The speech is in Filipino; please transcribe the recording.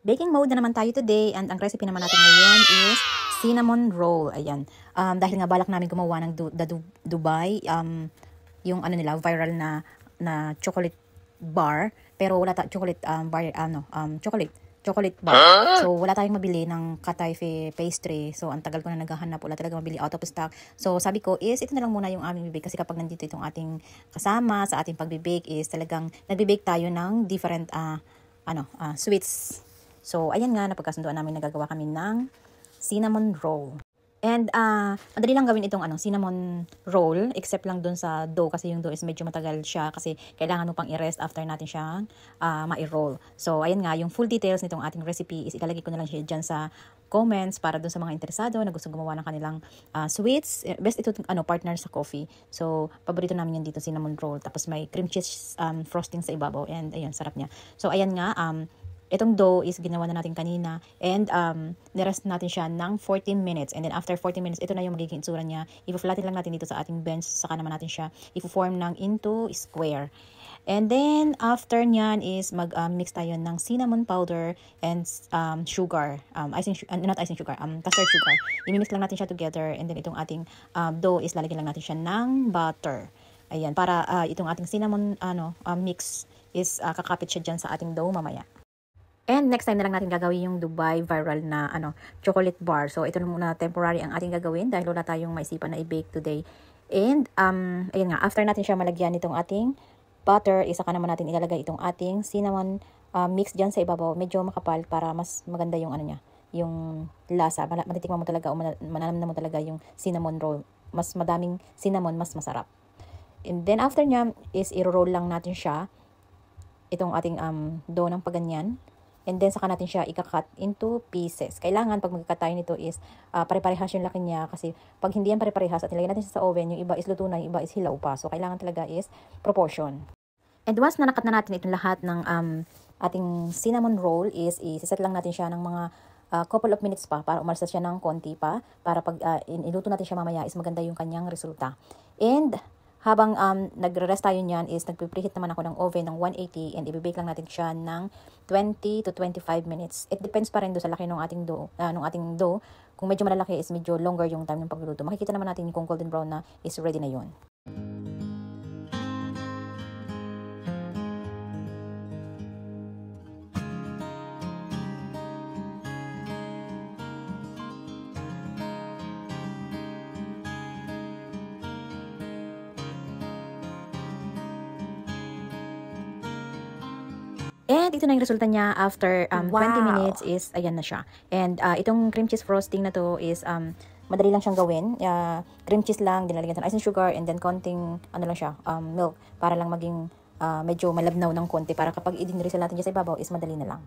Baking mode na naman tayo today, and ang recipe naman natin ngayon is cinnamon roll. Ayan. Dahil nga balak namin gumawa ng Dubai, yung ano nila, viral na chocolate bar, pero wala chocolate bar, chocolate bar. So, wala tayong mabili ng Katayfe pastry. So, ang tagal ko na naghahanap. Wala talaga mabili, out of stock. So, sabi ko is, ito na lang muna yung aming bibig. Kasi kapag nandito itong ating kasama sa ating pagbibake is talagang nagbibake tayo ng different sweets. So, ayan nga, napagkasunduan namin, nagagawa kami ng cinnamon roll. And, madali lang gawin itong cinnamon roll, except lang dun sa dough, kasi yung dough is medyo matagal siya, kasi kailangan mo pang i-rest after natin siyang ma-roll. So, ayan nga, yung full details nitong ating recipe is ilalagay ko na lang siya dyan sa comments para dun sa mga interesado na gusto gumawa ng kanilang sweets. Best ito, partner sa coffee. So, paborito namin yan dito, cinnamon roll. Tapos may cream cheese frosting sa ibabaw. And, ayun, sarap niya. So, ayan nga, itong dough is ginawa na natin kanina, and nirest natin siya ng 14 minutes. And then after 14 minutes, ito na yung magiging itsura niya. I-flatten lang natin dito sa ating bench, saka naman natin siya i-form into square. And then after nyan is mag-mix tayo ng cinnamon powder and sugar, custard sugar. I-mix lang natin siya together, and then itong ating dough is lalagyan lang natin siya ng butter. Ayan, para itong ating cinnamon mix is kakapit siya dyan sa ating dough mamaya. And next time na lang natin gagawin yung Dubai viral na chocolate bar. So ito na muna temporary ang ating gagawin dahil wala tayong maisipan na i-bake today. And ayun nga, after natin siya malagyan nitong ating butter, isa ka naman natin ilalagay itong ating cinnamon mix dyan sa ibabaw. Medyo makapal para mas maganda yung yung lasa. Matitikman mo talaga o mananam mo talaga yung cinnamon roll. Mas madaming cinnamon, mas masarap. And then after niya is i-roll lang natin siya, itong ating dough ng paganyan. And then, saka natin siya ika-cut into pieces. Kailangan, pag mag-cut tayo nito is, pare-parehas yung laki niya. Kasi, pag hindi yan pare-parehas at nilagay natin siya sa oven, yung iba is luto na, yung iba is hilaw pa. So, kailangan talaga is proportion. And once na nakat na natin itong lahat ng ating cinnamon roll is, isiset lang natin siya ng mga couple of minutes pa para umalsa siya ng konti pa. Para pag iluto natin siya mamaya is maganda yung kanyang resulta. And, habang nagre-rest tayo niyan is nagpe-preheat naman ako ng oven ng 180, and i-bake lang natin siya ng 20 to 25 minutes. It depends pa rin do sa laki ng ating dough. Kung medyo malalaki is medyo longer yung time ng pagluluto. Makikita naman natin kung golden brown na is ready na yun. And ito na yung resulta niya after 20 minutes is, ayan na siya. And itong cream cheese frosting na to is, madali lang siyang gawin. Cream cheese lang, dinalagyan ng icing sugar, and then konting, milk, para lang maging medyo malabnaw ng konti, para kapag i-drizzle natin dyan sa ibabaw is madali na lang.